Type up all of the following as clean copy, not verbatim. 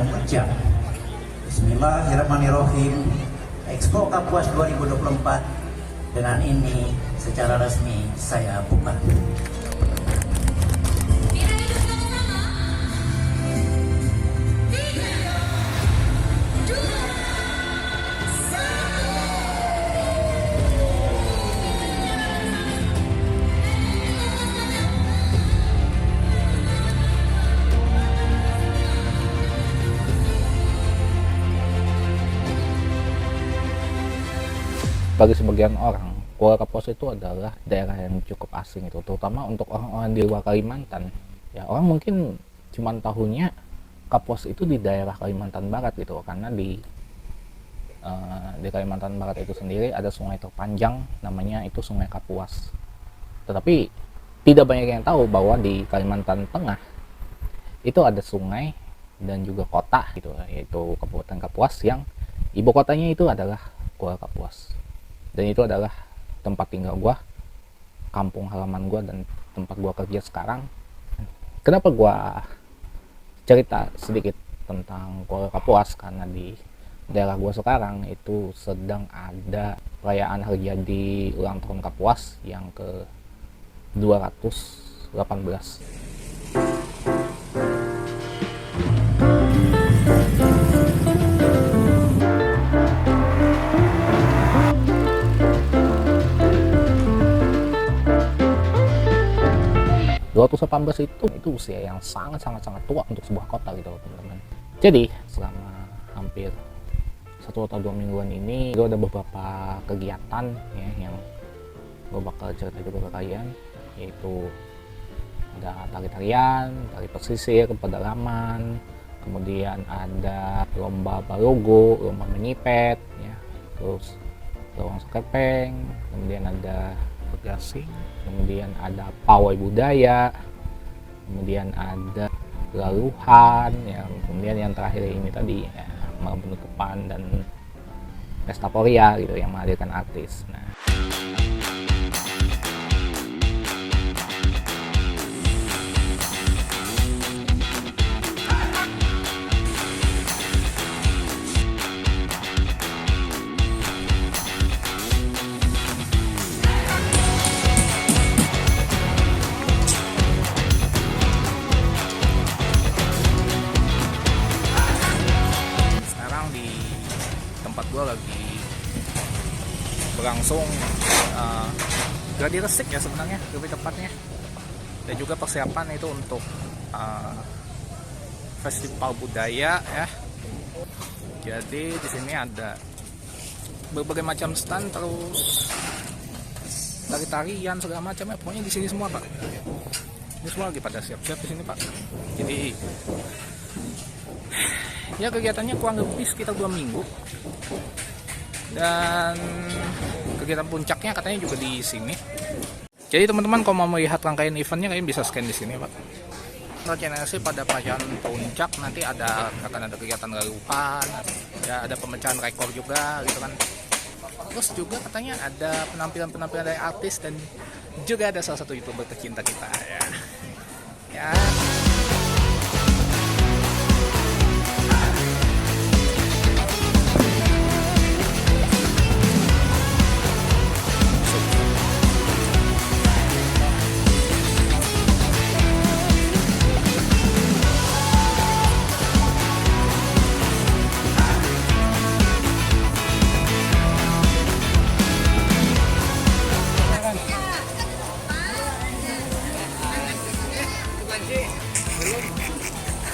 memecah. Bismillahirrahmanirrahim. Expo Kapuas 2024 dengan ini secara resmi saya buka. Bagi sebagian orang, Kuala Kapuas itu adalah daerah yang cukup asing itu, terutama untuk orang-orang di luar Kalimantan. Ya, orang mungkin cuma tahunya Kapuas itu di daerah Kalimantan Barat gitu, karena di Kalimantan Barat itu sendiri ada sungai terpanjang, namanya itu Sungai Kapuas. Tetapi tidak banyak yang tahu bahwa di Kalimantan Tengah itu ada sungai dan juga kota gitu, yaitu Kabupaten Kapuas, yang ibu kotanya itu adalah Kuala Kapuas. Dan itu adalah tempat tinggal gua, kampung halaman gua, dan tempat gua kerja sekarang. Kenapa gua cerita sedikit tentang Kuala Kapuas? Karena di daerah gua sekarang itu sedang ada perayaan hari jadi ulang tahun Kapuas yang ke 218. 218 itu usia yang sangat tua untuk sebuah kota gitu teman-teman. Jadi selama hampir 1 atau 2 mingguan ini itu ada beberapa kegiatan ya, yang gue bakal cerita juga ke kalian, yaitu ada tari-tarian, tari pesisir, pedalaman, kemudian ada lomba balogo, lomba menyipet ya, terus lawang sekepeng, kemudian ada gasing, kemudian ada pawai budaya, kemudian ada laluhan ya, kemudian yang terakhir ini tadi ya, malam penutupan dan pesta poria gitu yang menghadirkan artis. Nah, gue lagi berlangsung gladi resik ya sebenarnya lebih tepatnya, dan juga persiapan itu untuk festival budaya ya. Jadi di sini ada berbagai macam stand, terus tari-tarian segala macam ya, pokoknya di sini semua pak. Ini semua lagi pada siap-siap di sini pak. Jadi ya kegiatannya kurang lebih sekitar 2 minggu, dan kegiatan puncaknya katanya juga di sini. Jadi teman-teman kalau mau melihat rangkaian eventnya kalian bisa scan di sini pak. Rencananya sih pada perayaan puncak nanti akan ada kegiatan laluhan, ya ada pemecahan rekor juga gitu kan. Terus juga katanya ada penampilan dari artis, dan juga ada salah satu YouTuber tercinta kita ya.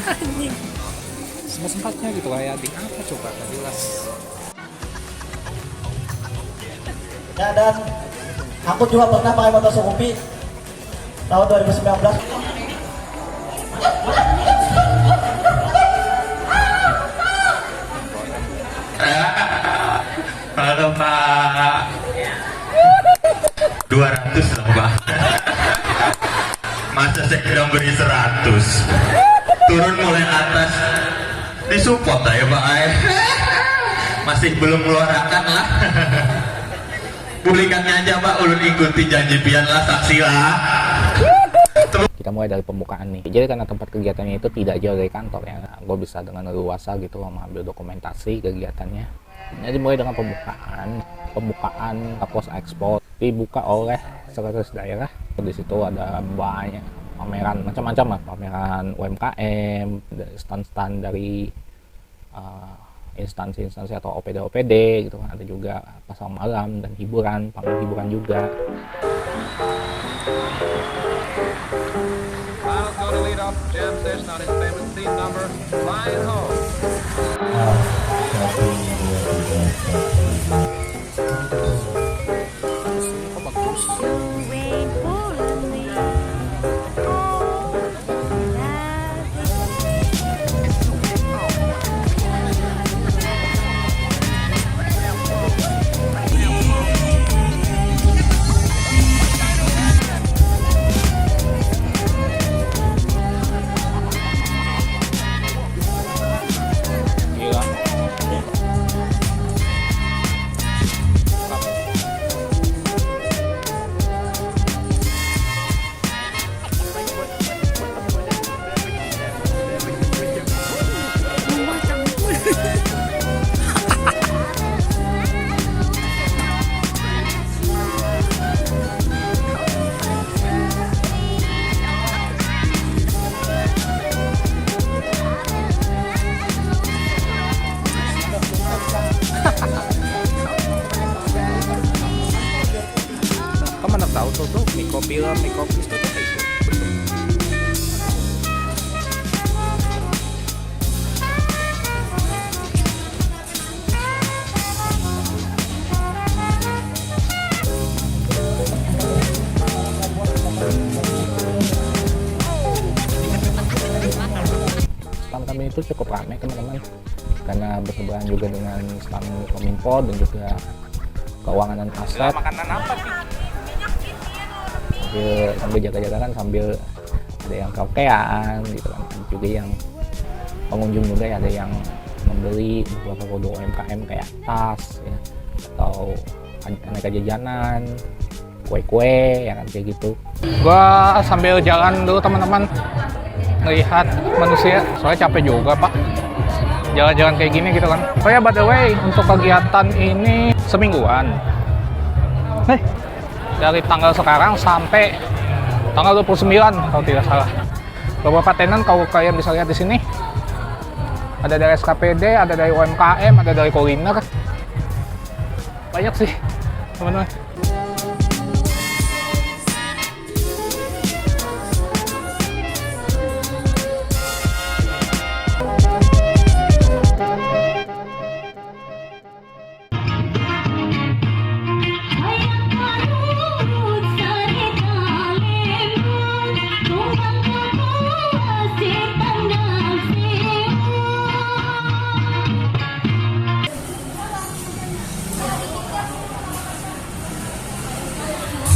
Anjing, sempat-sempatnya gitu kayak di apa coba nggak jelas. Ya, dan aku juga pernah pakai motor Scoopy tahun 2019. Halo Pak, 200 loh Pak. Masa saya kira beri 100. Turun mulai atas, disupport ya Pak. Masih belum meluarkan lah. Publikannya aja Pak, ulun ikuti janji pian lah, saksi lah. Kita mulai dari pembukaan nih. Jadi karena tempat kegiatannya itu tidak jauh dari kantor ya, gue bisa dengan leluasa gitu mengambil dokumentasi kegiatannya. Jadi mulai dengan pembukaan pos ekspor dibuka oleh sekretaris daerah. Di situ ada banyak pameran macam-macam lah, pameran UMKM, stand-stand dari instansi-instansi atau OPD gitu kan. Ada juga pasar malam dan hiburan, panggung hiburan juga. Miles going to lead off the jam session on his famous theme number, Flying Home. Kamu mana tahu tuh mie kopi itu kayak itu. Stand kami itu cukup ramai teman-teman, karena bersebelahan juga dengan stand Kominfo dan juga keuangan dan aset. Makanan apa sih? Sambil jaga-jaga kan, sambil ada yang karaokean gitu kan, ada juga yang pengunjung juga ya, ada yang membeli beberapa produk UMKM kayak tas ya, atau aneka jajanan, kue-kue ya kan, kayak gitu. Gua sambil jalan dulu teman-teman, melihat manusia, soalnya capek juga pak jalan-jalan kayak gini gitu kan. Oh ya, by the way, untuk kegiatan ini semingguan. Dari tanggal sekarang sampai tanggal 29 kalau tidak salah. Beberapa tenan kalau kalian bisa lihat di sini, ada dari SKPD, ada dari UMKM, ada dari kuliner. Banyak sih teman-teman.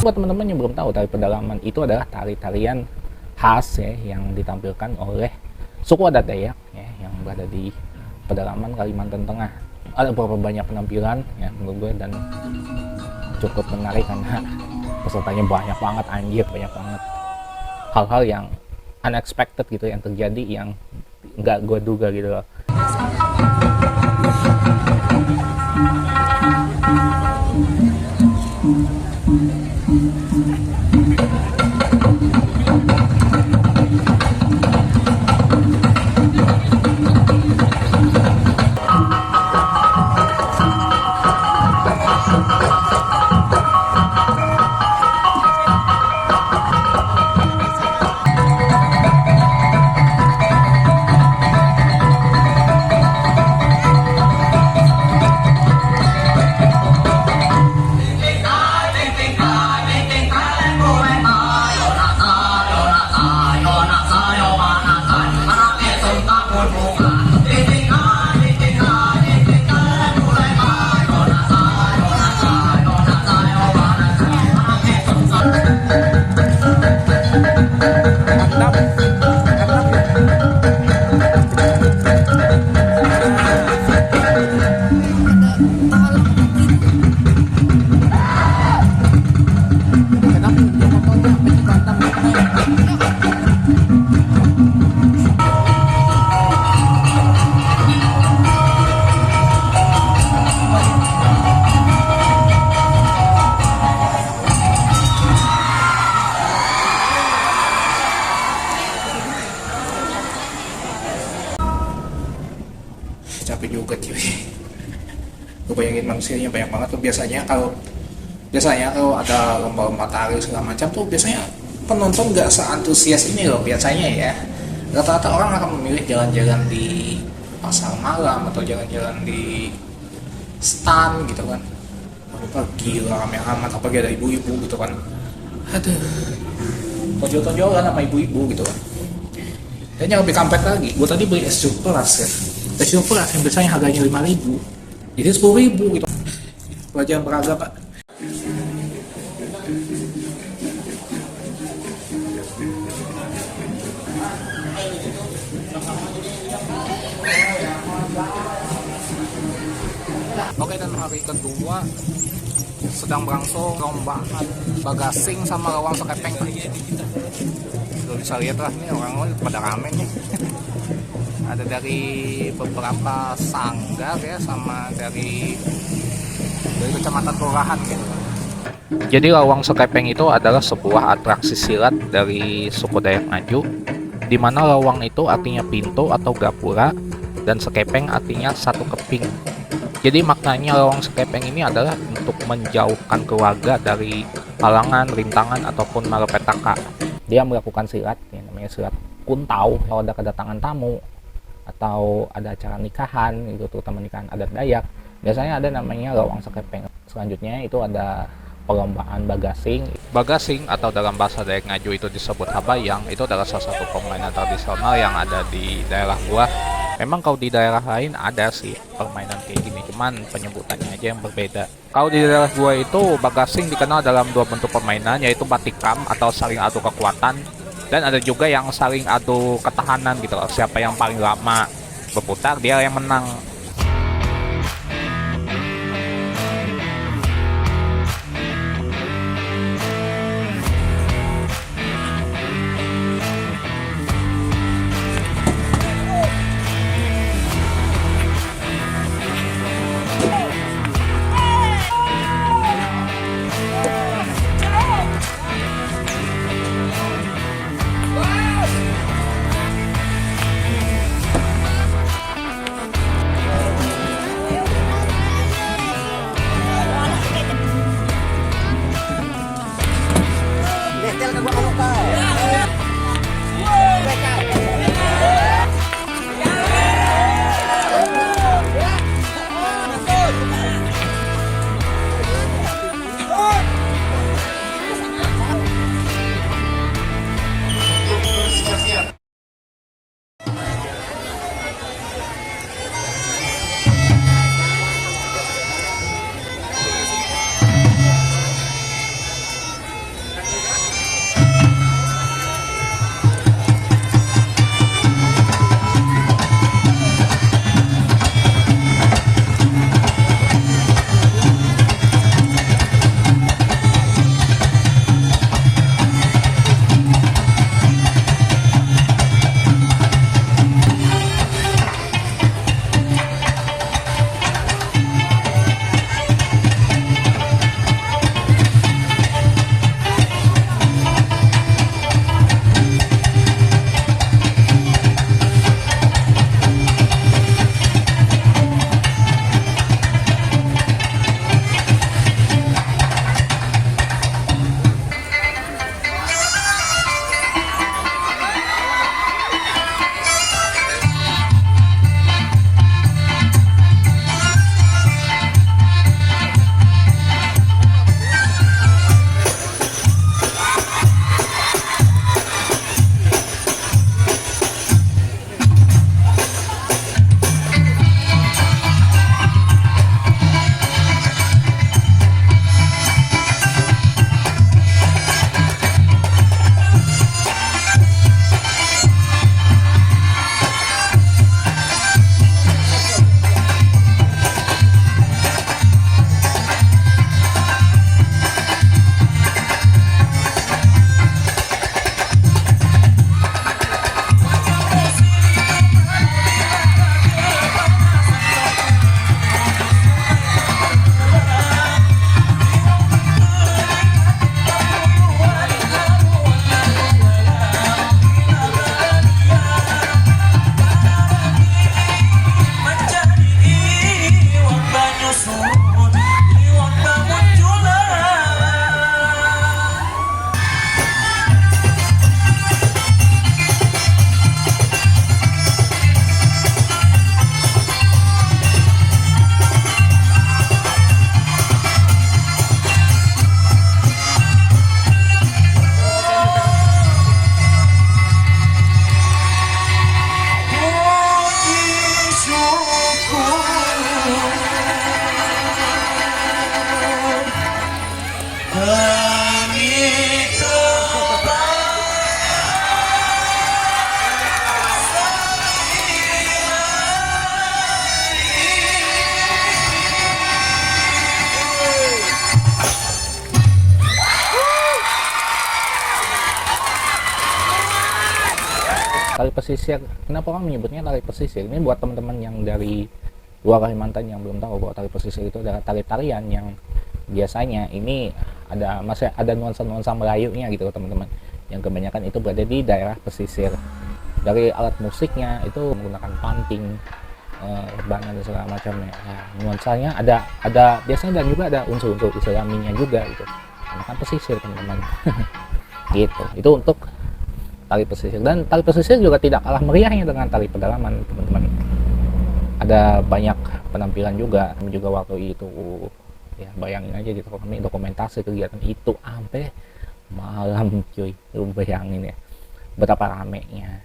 Buat teman-teman yang belum tahu, tari pedalaman itu adalah tari-tarian khas ya, yang ditampilkan oleh suku adat Dayak ya, yang berada di pedalaman Kalimantan Tengah. Ada beberapa banyak penampilan ya menurut gue, dan cukup menarik karena pesertanya banyak banget, anjir, banyak banget hal-hal yang unexpected gitu yang terjadi, yang nggak gue duga gitu loh. juga cuy. Gue bayangin manusianya banyak banget tuh. Biasanya kalau ada lomba-lomba tari segala macam tuh biasanya penonton nggak seantusias ini loh biasanya ya. Rata-rata orang akan memilih jalan-jalan di pasar malam atau jalan-jalan di stan gitu kan. Gila rame amat, apalagi ada ibu-ibu gitu kan. Aduh, tonjol-tonjolan sama ibu-ibu gitu kan. Dan yang lebih kampret lagi, gue tadi beli es coklat ya. Es coklat yang biasanya harganya 5.000, jadi 10.000 gitu. Pelajaran beragam pak. Oke, dan hari kedua sedang berlangsung perlombaan bagasing sama lawang sekepeng. Lo bisa lihat lah nih orang pada rame nih. Ada dari beberapa sanggar ya, sama dari kecamatan kelurahan gitu. Jadi lawang sekepeng itu adalah sebuah atraksi silat dari suku Dayak Ngaju, di mana lawang itu artinya pintu atau gapura dan sekepeng artinya satu keping. Jadi maknanya lawang sekepeng ini adalah untuk menjauhkan keluarga dari halangan, rintangan, ataupun malapetaka. Dia melakukan silat, yang namanya silat kuntau. Kalau ada kedatangan tamu, atau ada acara nikahan, itu terutama nikahan adat Dayak, biasanya ada namanya lawang sekepeng. Selanjutnya itu ada perlombaan bagasing. Bagasing atau dalam bahasa Dayak Ngaju itu disebut habayang, itu adalah salah satu permainan tradisional yang ada di daerah gua. Memang kalau di daerah lain ada sih permainan kayak gini, cuman penyebutannya aja yang berbeda. Kalau di daerah gua itu bagasing dikenal dalam dua bentuk permainan, yaitu batikam atau saling adu kekuatan, dan ada juga yang saling adu ketahanan gitu loh. Siapa yang paling lama berputar dia yang menang. Tali pesisir, kenapa orang menyebutnya tali pesisir? Ini buat teman-teman yang dari luar Kalimantan yang belum tahu bahwa tali pesisir itu adalah tari-tarian yang biasanya ini masih ada nuansa-nuansa Melayunya gitu teman-teman, yang kebanyakan itu berada di daerah pesisir. Dari alat musiknya itu menggunakan panting, rebana dan segala macamnya. Nah, nuansanya ada biasanya, dan juga ada unsur-unsur islaminya juga gitu, karena kan pesisir teman-teman. Gitu, itu untuk tali pesisir. Dan tali pesisir juga tidak kalah meriahnya dengan tali pedalaman teman-teman. Ada banyak penampilan juga. Kami juga waktu itu ya bayangin aja gitu, kami dokumentasi kegiatan itu sampai malam cuy. Lu bayangin ya betapa ramenya.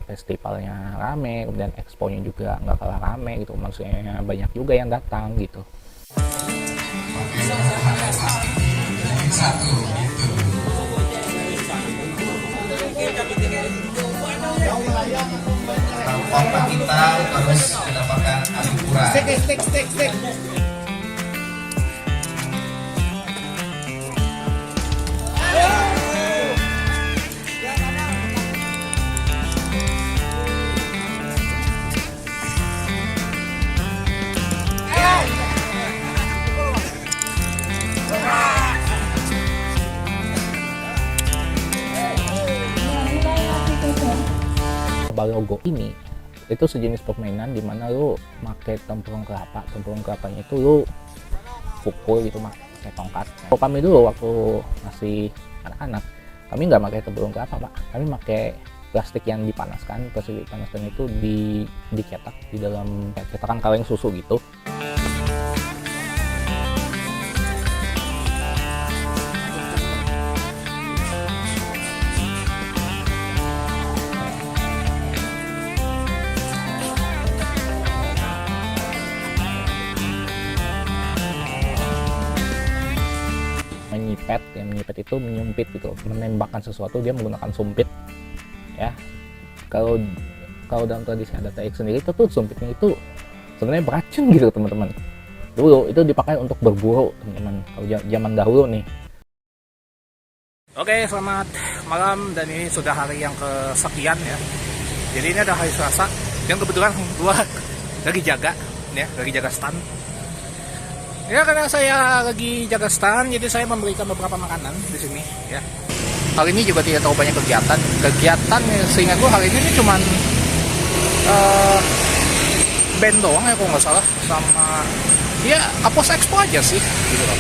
Festivalnya rame, kemudian expo-nya juga nggak kalah rame gitu, maksudnya banyak juga yang datang gitu. Kompak kita harus mendapatkan alipuran. Stik. Balogo ini itu sejenis permainan di mana lu pakai tempurung kelapa. Tempurung kelapanya itu lu pukul gitu pakai tongkat. Kalau kami dulu waktu masih anak-anak, kami nggak pakai tempurung kelapa pak, kami pakai plastik yang dipanaskan. Plastik dipanaskan itu dicetak di dalam cetakan kaleng susu gitu. Menyipet itu menyumpit gitu, menembakkan sesuatu dia menggunakan sumpit ya. Kalau dalam tradisi adat Dayak sendiri itu tuh sumpitnya itu sebenarnya beracun gitu teman-teman. Dulu itu dipakai untuk berburu teman-teman, kalau zaman dahulu nih. Oke, selamat malam, dan ini sudah hari yang kesekian ya. Jadi ini ada hari Selasa dan kebetulan gua lagi jaga stand. Ya, karena saya lagi jaga stand, jadi saya memberikan beberapa makanan di sini ya. Kali ini juga tidak terlalu banyak kegiatan seingat gue hari ini cuman band doang ya kalau nggak salah, sama ya Kapos Expo aja sih gitu loh.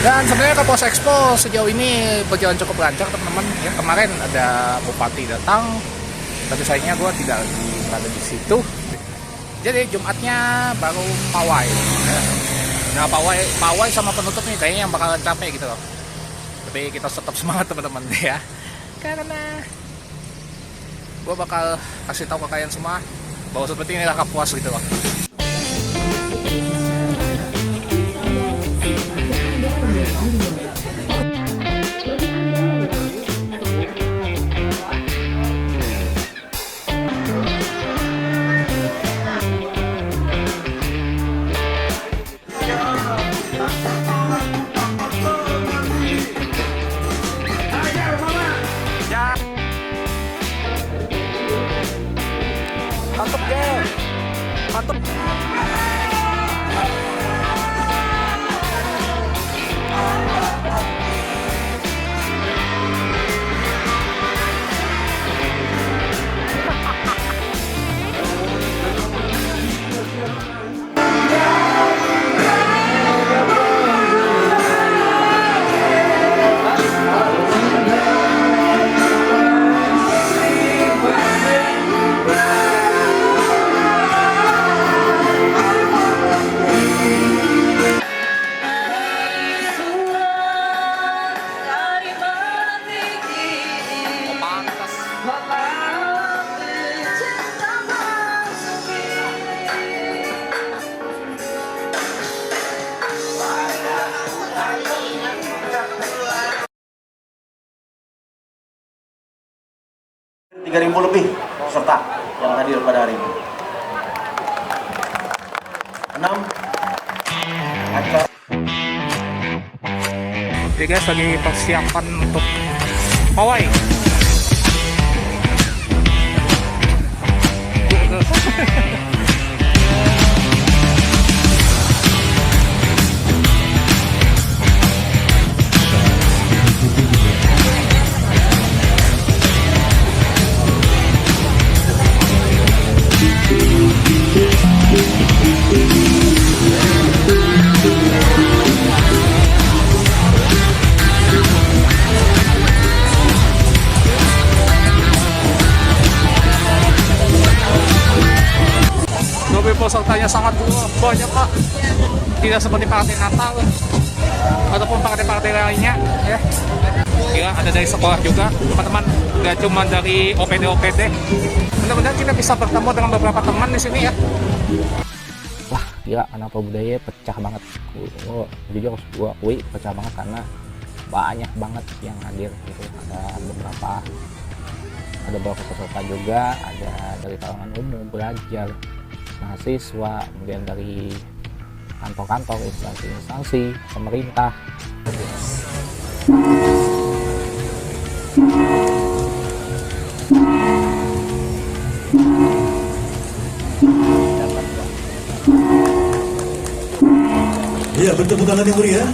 Dan sebenarnya Kapos Expo sejauh ini berjalan cukup lancar teman-teman ya. Kemarin ada bupati datang, tapi sayangnya gue tidak berada di situ. Jadi Jumatnya baru pawai ya. Nah pawai sama penutup nih kayaknya yang bakalan capek gitu loh. Tapi kita tetap semangat teman-teman ya, karena gue bakal kasih tahu ke kalian semua bahwa seperti inilah Kapuas gitu loh. Mantap. Ribu lebih peserta yang hadir pada hari ini. 6 acara. Oke guys, lagi persiapan untuk pawai. pesertanya sangat banyak Pak. Tidak seperti partai Natal ataupun partai-partai lainnya ya. Gila, ada dari sekolah juga teman-teman, nggak cuma dari OPD. Mudah-mudahan kita bisa bertemu dengan beberapa teman di sini ya. Wah gila, anak budaya pecah banget. Jujur gua akui pecah banget karena banyak banget yang hadir gitu. Ada beberapa peserta juga, ada dari kalangan umum, pelajar, mahasiswa, kemudian dari kantor-kantor, instansi pemerintah. Iya, bertepuk tangan yang mulia.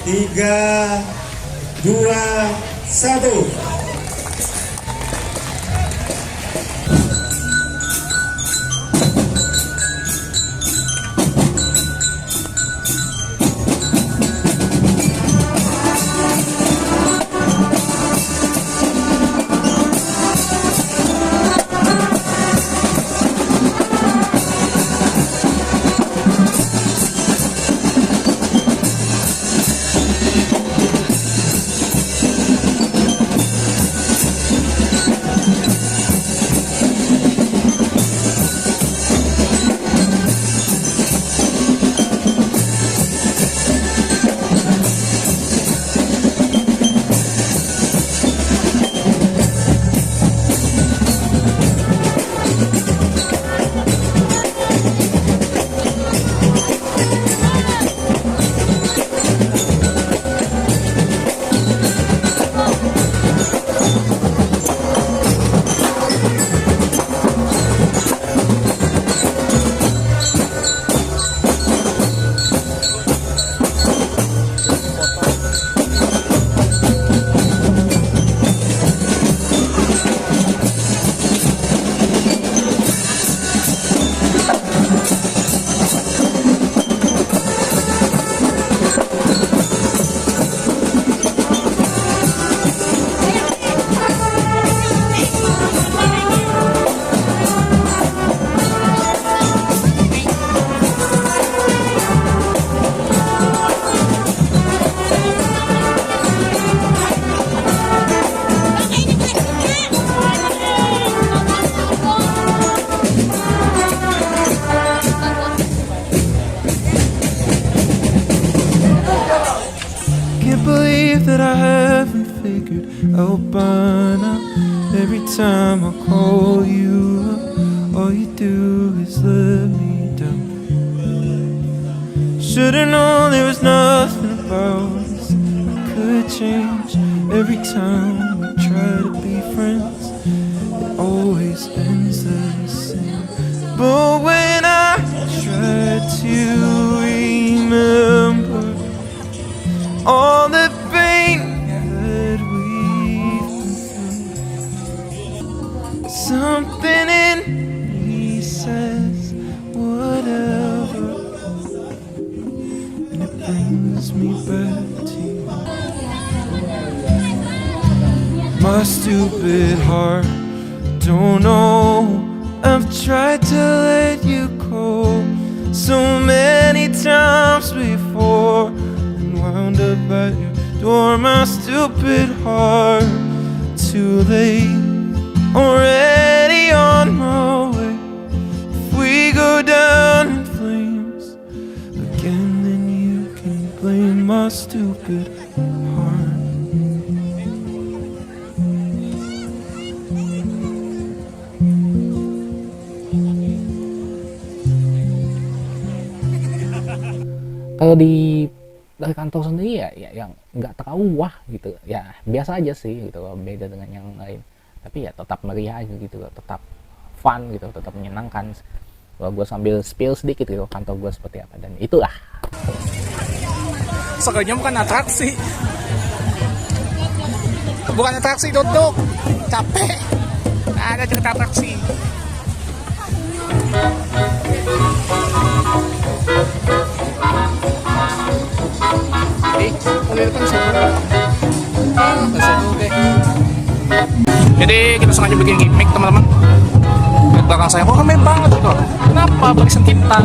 3, 2, 1. That I haven't figured out by now. Every time I call you up, all you do is let me down. Should've known there was nothing about us that could change. Every time we try to be friends, it always ends the same. But when I try to remember all the something in me says whatever, and it brings me back to you. My stupid heart, don't know, I've tried to let you go so many times before and wound up at your door. My stupid heart, too late, already on my way. If we go down in flames again, then you can blame my stupid heart. Kalau dari kantor sendiri ya yang nggak terlalu wah gitu ya, biasa aja sih gitu, beda dengan yang lain. Tapi ya tetap meriah aja gitu, tetap fun gitu, tetap menyenangkan. Kalau gue sambil spill sedikit gitu kantor gue seperti apa, dan itulah. Sebenarnya bukan atraksi, duduk capek, nggak ada cerita atraksi. Jadi kita sengaja bikin gimmick teman-teman. belakang saya kok rame banget gitu. Kenapa barisan kita?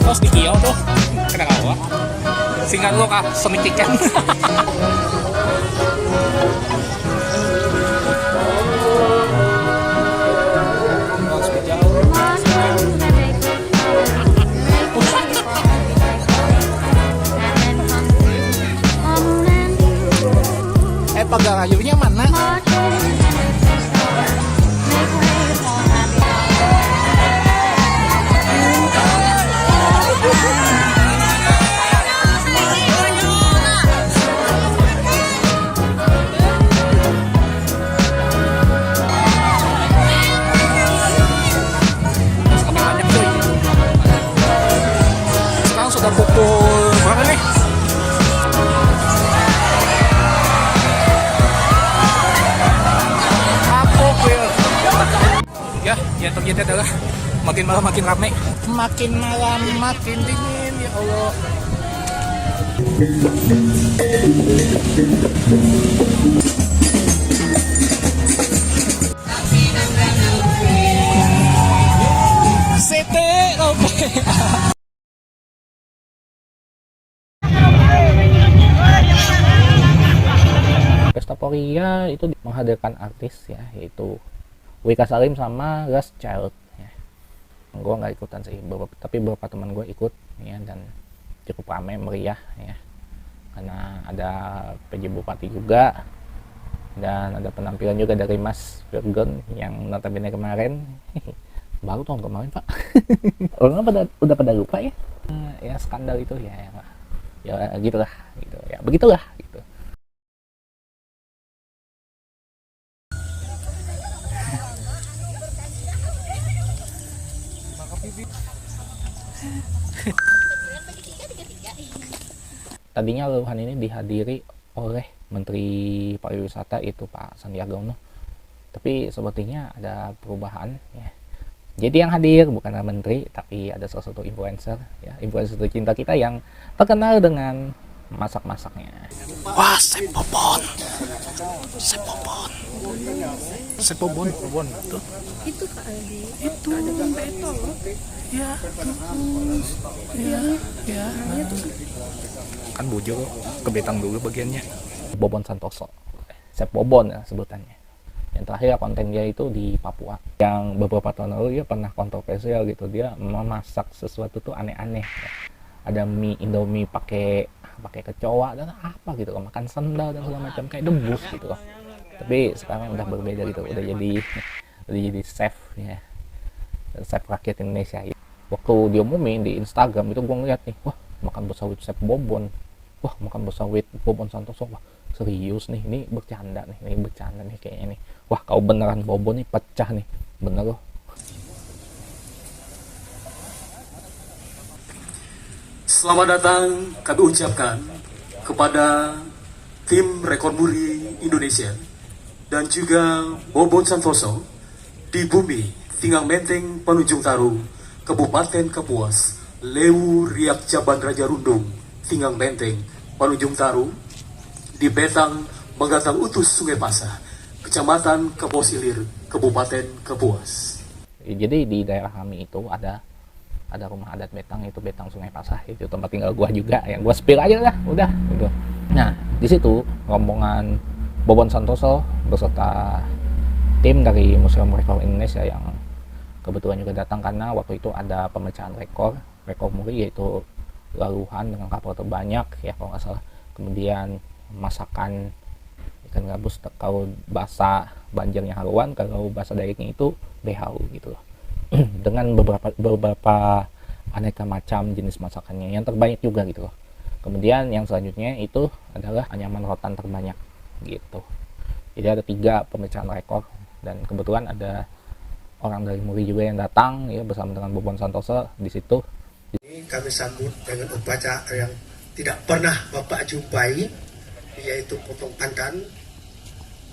Terus di Kio tuh kena kawa singkat lu kah Sonic Ticket. Pagar ayunya mana? Sekarang sudah pukul berapa nih? Ya terjadi adalah makin malam makin ramai, makin malam makin dingin, ya Allah. Sete, oke. Pesta Poria itu menghadirkan artis ya, yaitu Wika Salim sama Ras Child ya. Gue nggak ikutan sih, tapi beberapa teman gue ikut ya, dan cukup ramai meriah ya, karena ada PJ Bupati juga, dan ada penampilan juga dari Mas Virgon yang notabene kemarin baru tahun kemarin Pak. Orang udah pada lupa ya, ya skandal itu ya, gitulah gitu ya, begitulah gitu. Tadinya luahan ini dihadiri oleh Menteri Pariwisata itu Pak Sandiaga Uno, tapi sepertinya ada perubahan ya. Jadi yang hadir bukanlah menteri, tapi ada salah satu influencer ya, influencer tercinta kita yang terkenal dengan masak-masaknya. Wah, Chef Bobon. Chef Bobon. Chef Bobon tuh. Itu Kak Aldi. Itu ada Mbak Eto loh. Ya, ya. Kan bujur kebetang dulu bagiannya. Bobon Santoso, Chef Bobon ya sebutannya. Yang terakhir konten dia itu di Papua. Yang beberapa tahun lalu dia pernah kontroversial gitu, dia memasak sesuatu tuh aneh-aneh. Ada mie Indomie pakai kecoa dan apa gitu, makan sendal dan segala macam kayak debus gitu. Tapi sekarang udah berbeda gitu, udah jadi chef ya, chef rakyat Indonesia. Waktu dia umumin di Instagram itu gue ngeliat nih, wah makan bersawit Chef Bobon, wah makan bersawit Bobon Santoso, wah serius nih, ini bercanda nih kayaknya nih, wah kau beneran Bobon nih pecah nih, bener loh. Selamat datang kami ucapkan kepada tim Rekor Muri Indonesia dan juga Bobon Santoso di bumi Tingang Menteng Panunjung Tarung, Kabupaten Kapuas, Lewu Riak Caban Raja Rundung, Tingang Menteng Panunjung Tarung, di Betang Magatang Utus Sungai Pasah, Kecamatan Kapuas Ilir, Kabupaten Kapuas. Jadi di daerah kami itu ada rumah adat Betang, itu Betang Sungai Pasah, itu tempat tinggal gua juga, yang gua spill aja lah, udah gitu. Nah di situ rombongan Bobon Santoso beserta tim dari Museum Rekor Indonesia yang kebetulan juga datang karena waktu itu ada pemecahan rekor muri, yaitu laluhan dengan kapal terbanyak ya kalau nggak salah. Kemudian masakan ikan gabus kalau bahasa Banjarnya haruan, kalau bahasa Daiknya itu behau gitu loh. Dengan beberapa aneka macam jenis masakannya yang terbanyak juga gitu loh. Kemudian yang selanjutnya itu adalah anyaman rotan terbanyak gitu. Jadi ada 3 pemecahan rekor, dan kebetulan ada orang dari Muri juga yang datang ya bersama dengan Bobon Santoso di situ. Ini kami sambut dengan upacara yang tidak pernah Bapak jumpai, yaitu potong pantan.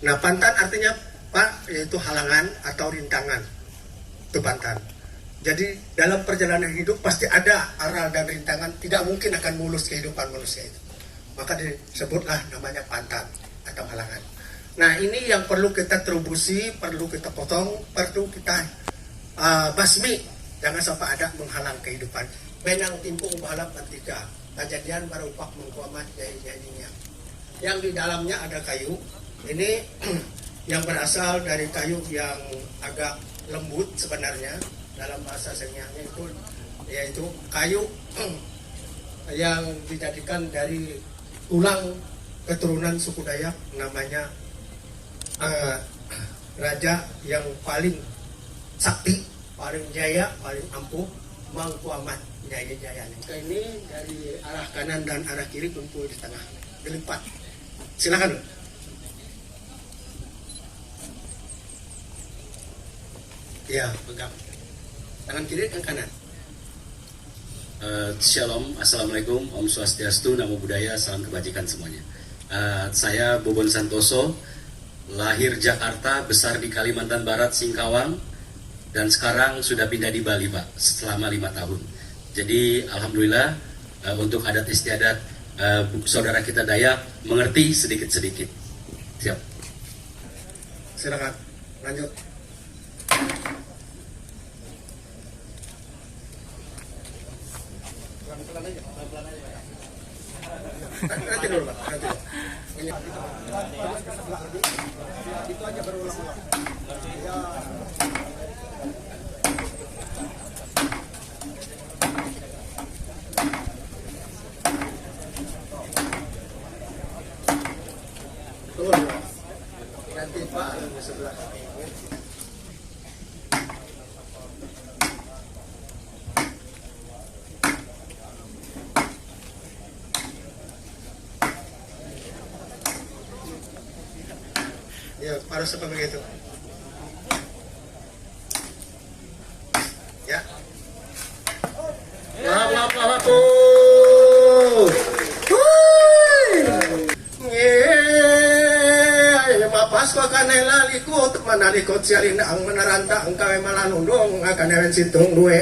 Nah, pantan artinya Pak, yaitu halangan atau rintangan. Itu pantan. Jadi dalam perjalanan hidup pasti ada aral dan rintangan, tidak mungkin akan mulus kehidupan manusia itu. Maka disebutlah namanya pantan atau halangan. Nah, ini yang perlu kita terubusi, perlu kita potong, perlu kita basmi. Jangan sampai ada menghalang kehidupan. Benang timpung balap ketika kejadian baru pak mengkuamat jadinya. Yang di dalamnya ada kayu. Ini yang berasal dari kayu yang agak lembut sebenarnya. Dalam bahasa Sengyangnya itu yaitu kayu yang dijadikan dari tulang keturunan suku Dayak, namanya raja yang paling sakti, paling jaya, paling ampuh, Mangku Amat Jaya. Ini dari arah kanan dan arah kiri kumpul di tengah, dilipat. Silakan. Ya, pegang. Tangan kiri dan kanan. Shalom, Assalamualaikum, Om Swastiastu, Namo Buddhaya, salam kebajikan semuanya. Saya Bobon Santoso, lahir Jakarta, besar di Kalimantan Barat, Singkawang, dan sekarang sudah pindah di Bali, Pak, selama 5 tahun. Jadi alhamdulillah untuk adat istiadat saudara kita Dayak mengerti sedikit-sedikit. Siap. Silakan lanjut. Pelan-pelan aja, Nanti dulu, Pak. Nanti. Itu aja baru ulang-ulang. Ya. Nanti Pak di sebelah. Ya, harus seperti itu. Ya. Maaf. Mapas ko kanela likot manalikot siya rin ang manaranta ang kaway malanundong akan ewen sintung duwe.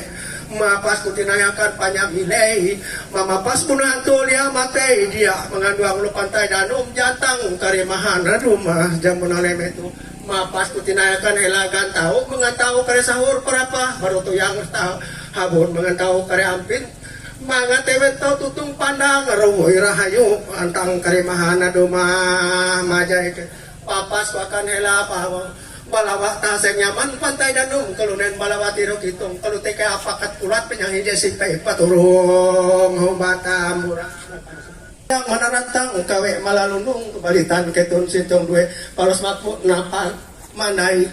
Mapas ko tinayakan panyamilay, mamapas mo na tulia matay dia menganduang lupantay danum jatang karimahan radumah jamu nalem itu. Mapas ko tinayakan elagan tau mengantau kare sahur perapa baru tu yang tahu habun mengantau kare ampin mga tewet tau tutung pandang rawoy rahayu antang karimahan radumah majay papas ko akan hela pahawang balawak taseng nyaman pantai danum kalunen balawati ro kitong kalu teka apakat kulat penyanyi jesipai paturung humbata murah yang manarantang kawe malalunung kebalitan ketun sintong duwe paros makmu napa manai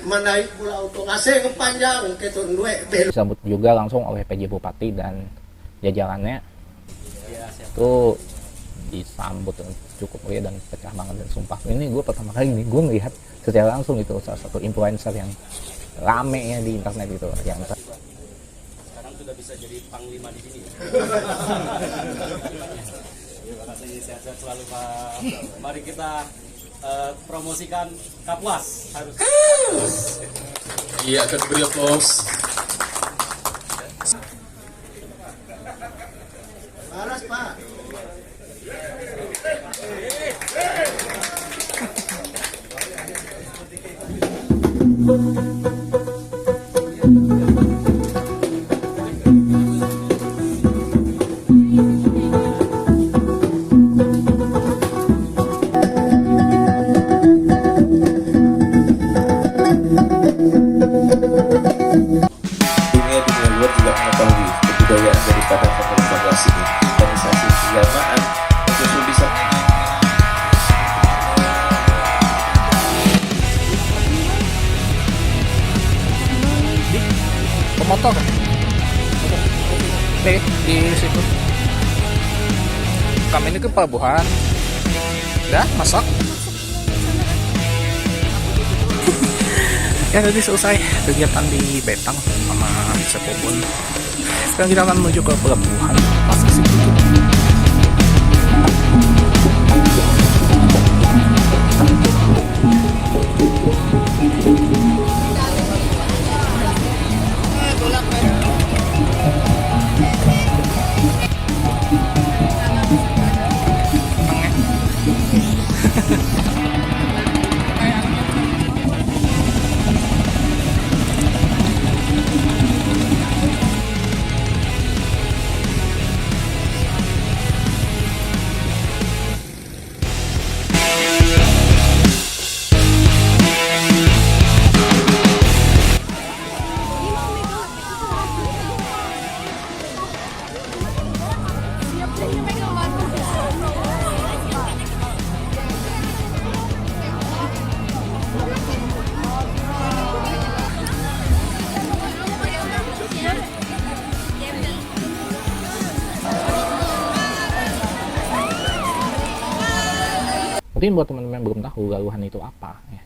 pulau tu ngaseng panjang ketun duwe disambut juga langsung oleh PJ Bupati dan jajarannya. Itu disambut cukup meriah dan pecah banget, dan sumpah ini gue pertama kali nih gue ngelihat secara langsung itu salah satu influencer yang rame ya di internet itu yang Sekarang sudah bisa jadi panglima di sini. Terima kasih, sehat-sehat selalu Pak. Mari kita promosikan Kapuas harus. Iya, akan beri aplaus. Panas, Pak. Dunia luar juga mengetahui kebudayaan daripada pemerintah ini. Organisasi keagamaan untuk bisa Pemotor di situ. Kami ini ke pelabuhan. Dah masak. Ya tadi selesai kegiatan di Betang sama Sepobon. Sekarang kita akan menuju ke pelabuhan Pasir Situ. Mungkin buat teman-teman yang belum tahu galuhan itu apa ya.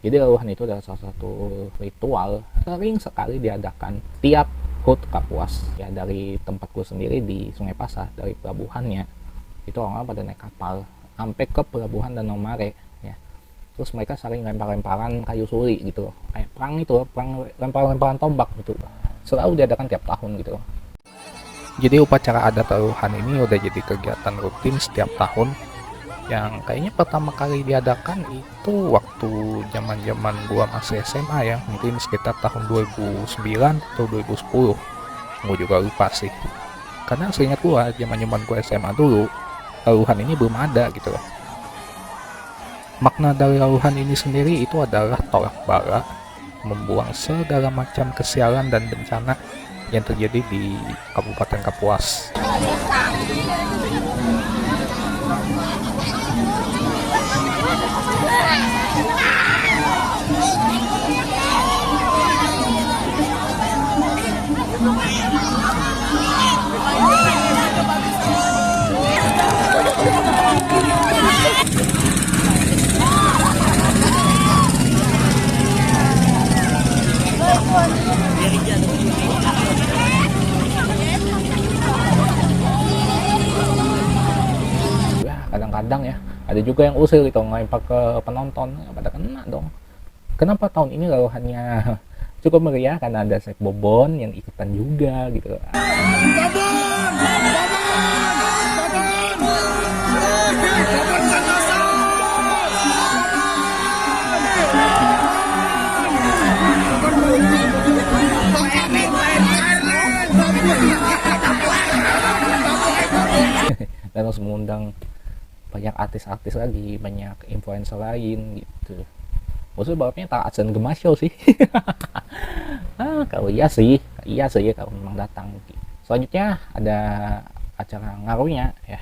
Jadi galuhan itu adalah salah satu ritual sering sekali diadakan tiap HUT Kapuas ya, dari tempatku sendiri di Sungai Pasar, dari pelabuhannya itu orang pada naik kapal sampai ke pelabuhan Danau Mare ya. Terus mereka saling lempar-lemparan kayu suli gitu, kayak perang itu, perang lempar-lemparan tombak gitu, selalu diadakan tiap tahun gitu. Jadi upacara adat galuhan ini udah jadi kegiatan rutin setiap tahun, yang kayaknya pertama kali diadakan itu waktu zaman gua masih SMA ya, mungkin sekitar tahun 2009 atau 2010, gua juga lupa sih, karena seingat gua zaman gua SMA dulu galuhan ini belum ada gitu loh. Makna dari galuhan ini sendiri itu adalah tolak bala, membuang segala macam kesialan dan bencana yang terjadi di Kabupaten Kapuas. Kadang-kadang ya ada juga yang usil gitu ngelempar ke penonton, ya, pada kena dong. Kenapa tahun ini galuhannya cukup meriah? Karena ada Sek Bobon yang ikutan juga gitu. Dan harus mengundang banyak artis-artis lagi, banyak influencer lain gitu. Maksudnya balapnya tak Adsen Gemasyo sih. Kalau iya sih kalau memang datang. Selanjutnya ada acara ngaruhnya ya.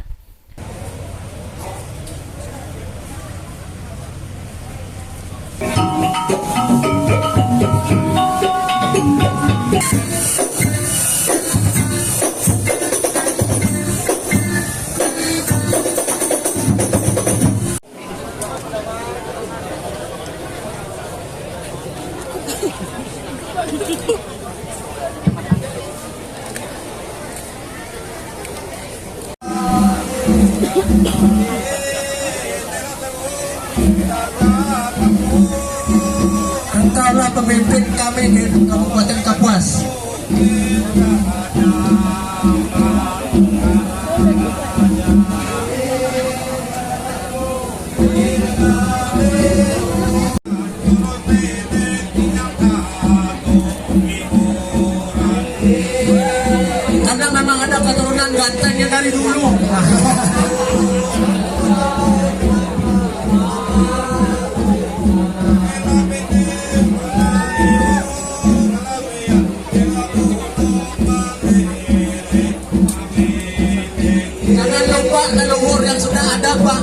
pemimpin kami di Kabupaten Kapuas. Karena memang ada keturunan gantengnya dari dulu. Jangan lupa leluhur yang sudah ada, Pak.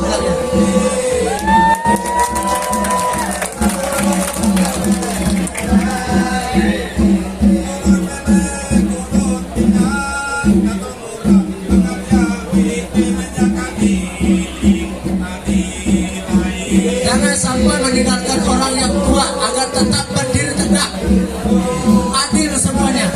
Jangan sampai meninggalkan orang yang tua agar tetap berdiri tegak. Adil semuanya.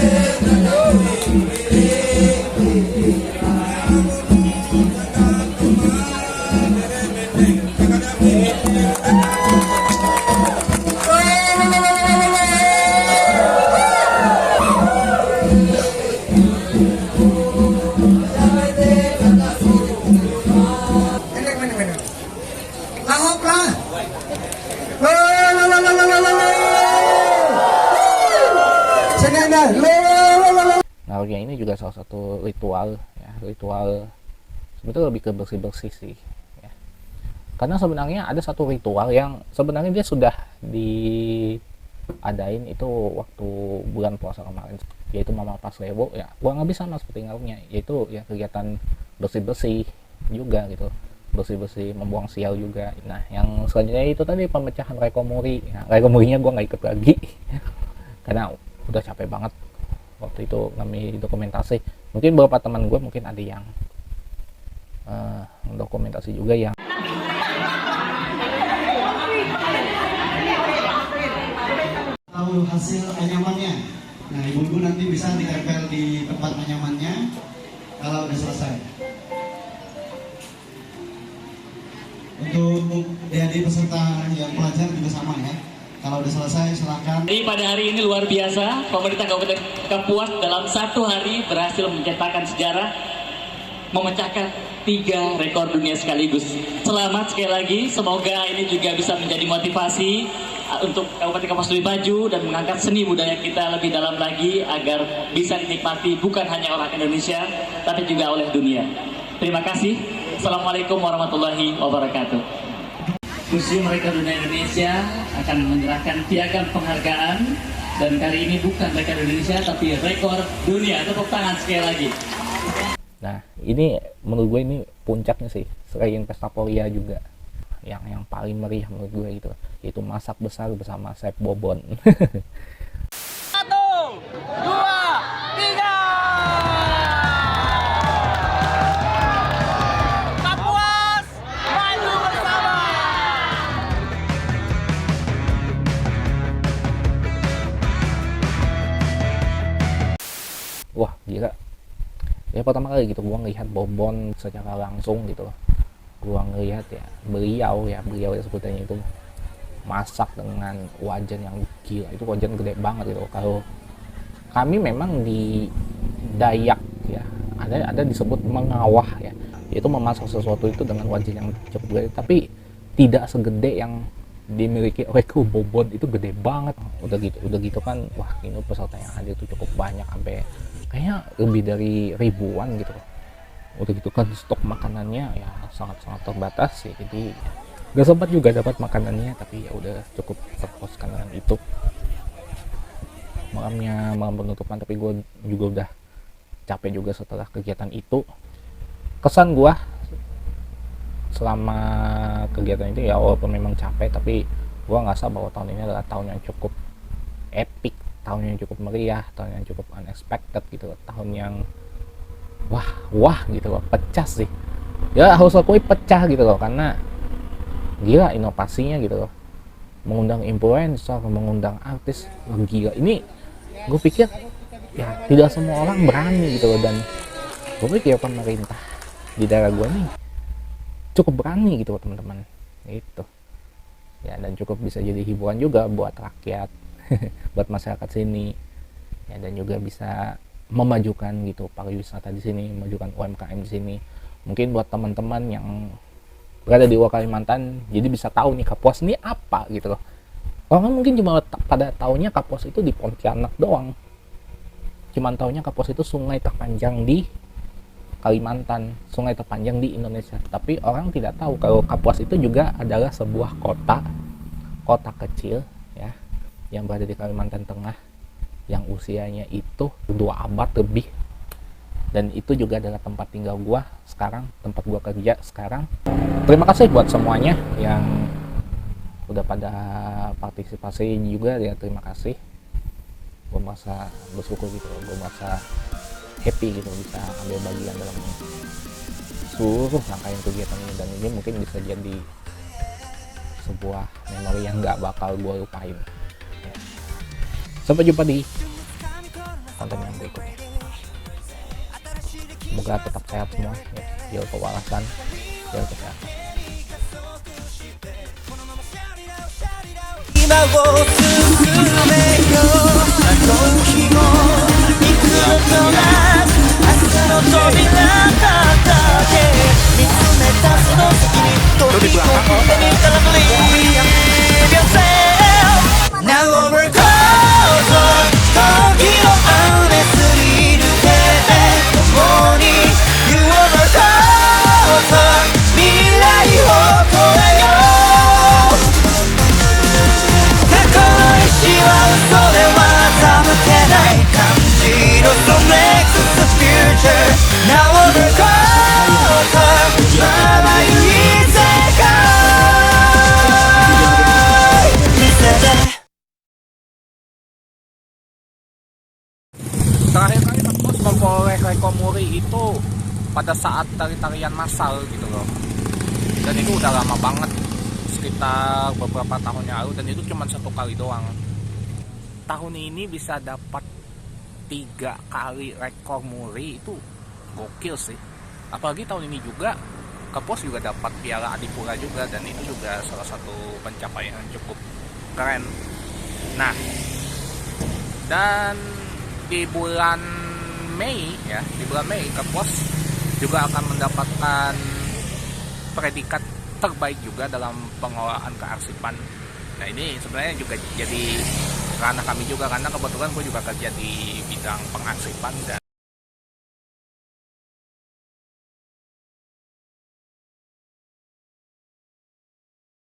Lahoplah. Nah, ini juga salah satu ritual ya, ritual sebetulnya lebih ke bersih-bersih sih ya. Karena sebenarnya ada satu ritual yang sebenarnya dia sudah diadain itu waktu bulan puasa kemarin, yaitu Mama Pas Lewo ya. Kurang lebih sama seperti ngaruhnya, yaitu ya kegiatan bersih-bersih juga gitu, bersih-bersih, membuang sial juga. Nah, yang selanjutnya itu tadi pemecahan rekomuri. Nah, rekomurinya gue nggak ikut lagi karena udah capek banget waktu itu kami dokumentasi. Mungkin beberapa teman gue mungkin ada yang dokumentasi juga yang tahu hasil anyamannya. Nah, ibu-ibu nanti bisa ditempel di tempat anyamannya kalau udah selesai. Untuk adik peserta yang pelajar juga sama ya. Kalau udah selesai silakan. Jadi pada hari ini luar biasa, pemerintah Kabupaten Kapuas dalam satu hari berhasil mencetakkan sejarah, memecahkan 3 rekor dunia sekaligus. Selamat sekali lagi, semoga ini juga bisa menjadi motivasi untuk Kabupaten Kapuas lebih maju dan mengangkat seni budaya kita lebih dalam lagi agar bisa dinikmati bukan hanya orang Indonesia, tapi juga oleh dunia. Terima kasih. Assalamualaikum warahmatullahi wabarakatuh. Museum Rekor Dunia Indonesia akan menyerahkan piagam penghargaan, dan kali ini bukan rekor Indonesia tapi rekor dunia. Tepuk tangan sekali lagi. Nah, ini menurut gue ini puncaknya sih, selain pesta Poria juga yang paling meriah menurut gue gitu, yaitu masak besar bersama Chef Bobon. 1, 2, 3. Wah, gila. Ya pertama kali gitu gua ngelihat Bobon secara langsung gitu. Gua ngelihat ya beliau ya sebutannya itu masak dengan wajan yang gila. Itu wajan gede banget gitu. Kalau kami memang di Dayak ya, ada disebut mengawah ya. Itu memasak sesuatu itu dengan wajan yang cukup gede, tapi tidak segede yang dimiliki oleh kru Bobon. Itu gede banget. Udah gitu kan, wah ini peserta yang hadir itu cukup banyak, sampai kayaknya lebih dari ribuan gitu. Udah gitu kan stok makanannya ya sangat-sangat terbatas ya, jadi gak sempat juga dapat makanannya, tapi ya udah cukup terpuaskan dengan itu. Malam penutupan, tapi gue juga udah capek juga setelah kegiatan itu. Kesan gue selama kegiatan itu ya walaupun memang capek, tapi gue ngerasa bahwa tahun ini adalah tahun yang cukup epic, tahun yang cukup meriah, tahun yang cukup unexpected gitu, tahun yang wah gitu loh, pecah sih ya, harus akui pecah gitu loh, karena gila inovasinya gitu loh, mengundang influencer, mengundang artis, gila. Ini gue pikir ya tidak semua orang berani gitu loh, dan gue pikir pemerintah di daerah gue nih cukup berani gitu loh teman-teman gitu ya, dan cukup bisa jadi hiburan juga buat rakyat. buat masyarakat sini ya, dan juga bisa memajukan gitu pariwisata di sini, memajukan UMKM di sini. Mungkin buat teman-teman yang berada di luar Kalimantan jadi bisa tahu nih Kapuas ini apa gitu loh. Orang mungkin cuma pada taunya Kapuas itu di Pontianak doang, cuman taunya Kapuas itu sungai terpanjang di Kalimantan, sungai terpanjang di Indonesia. Tapi orang tidak tahu kalau Kapuas itu juga adalah sebuah kota kecil ya, yang berada di Kalimantan Tengah, yang usianya itu 2 abad lebih. Dan itu juga adalah tempat tinggal gua sekarang, tempat gua kerja sekarang. Terima kasih buat semuanya yang udah pada partisipasi juga ya, terima kasih. Gue merasa bersyukur gitu, gue merasa happy gitu bisa ambil bagian dalam seluruh rangkaian kegiatan ini, dan ini mungkin bisa jadi sebuah memori yang gak bakal gue lupain ya. Sampai jumpa di konten yang berikutnya. Semoga tetap sehat semua ya, jaga kewarasan, jaga kesehatan. 今を進めようあの日も幾度となく明日の扉叩け見つめたその先に飛び込んでみたら Leave yourself Now over closer 時の雨すり抜けて共に You over closer 未来を越えようそれは寒けない感じの So next is the future Now over closer まばゆい世界見せて Terakhir kali Kapuas memperoleh rekor muri itu pada saat tari-tarian massal gitu loh, dan itu udah lama banget, sekitar beberapa tahun yang lalu, dan itu cuma 1 kali doang. Tahun ini bisa dapat 3 kali rekor muri, itu gokil sih. Apalagi tahun ini juga Kapuas juga dapat Piala Adipura juga, dan itu juga salah satu pencapaian yang cukup keren. Nah, dan di bulan Mei ya, di bulan Mei Kapuas juga akan mendapatkan predikat terbaik juga dalam pengelolaan kearsipan. Nah, ini sebenarnya juga jadi ranah kami juga, karena kebetulan gue juga kerja di bidang pengarsipan, dan